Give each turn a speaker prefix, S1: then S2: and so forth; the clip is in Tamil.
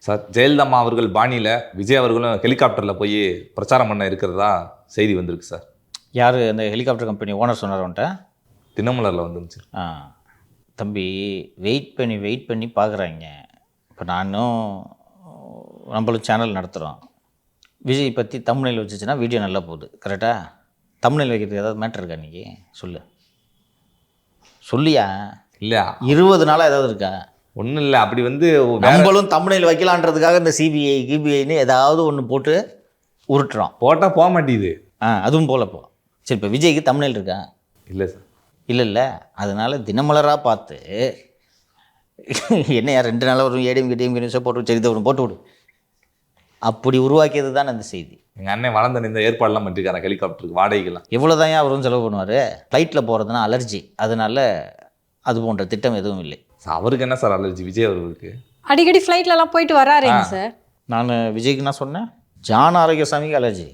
S1: சார் ஜெயலலிதா அவர்கள் பாணியில் விஜய் அவர்களும் ஹெலிகாப்டரில் போய் பிரச்சாரம் பண்ண இருக்கிறதா செய்தி வந்திருக்கு சார்.
S2: யார் அந்த ஹெலிகாப்டர் கம்பெனி ஓனர் சொன்னார் அவன்கிட்ட?
S1: தினமலரில் வந்துருந்துச்சு.
S2: தம்பி வெயிட் பண்ணி பார்க்குறாங்க. இப்போ நானும் நம்மளும் சேனல் நடத்துகிறோம். விஜய் பற்றி தம்ப்நெயில் வச்சுச்சுன்னா வீடியோ நல்லா போகுது. கரெக்டாக? தம்ப்நெயில் வைக்கிறதுக்கு ஏதாவது மேட்டர் இருக்கா இன்றைக்கி? சொல்லியா?
S1: இல்லையா
S2: 20 நாளாக ஏதாவது இருக்கா?
S1: ஒன்றும் இல்லை. அப்படி வந்து
S2: நம்மளும் தம்ப்நெயில் வைக்கலான்றதுக்காக இந்த சிபிஐ கிபிஐன்னு ஏதாவது ஒன்று போட்டு உருட்டுறோம்.
S1: போட்டால் போக மாட்டேங்குது.
S2: அதுவும் போலப்போ. சரி, இப்போ விஜய்க்கு தம்ப்நெயில் இருக்கா?
S1: இல்லை சார்.
S2: இல்லை. அதனால் தினமலராக பார்த்து என்னையா 2 நாளாக ஒரு ஏடிஎம் நியூஸை போட்டு சரி ஒன்று போட்டு விடு. அப்படி உருவாக்கியது தான் அந்த செய்தி.
S1: எங்கள் அண்ணன் வளர்ந்த இந்த ஏற்பாடெல்லாம் பண்ணிருக்காரு ஹெலிகாப்டருக்கு வாடகைக்கெல்லாம்.
S2: எவ்வளோ தான் அவரும் செலவு பண்ணுவார்? ஃப்ளைட்டில் போகிறதுனா அலர்ஜி, அதனால் அது போன்ற திட்டம் எதுவும் இல்லை.
S1: அவருக்கு என்ன சார் அலர்ஜி? விஜய் அவர்களுக்கு
S3: அடிக்கடி ஃப்ளைட்லலாம் போயிட்டு வராருங்க சார்.
S2: நான் விஜய்க்கு நான் சொன்னேன், ஜான் ஆரோக்கியசாமிக்கு அலர்ஜி.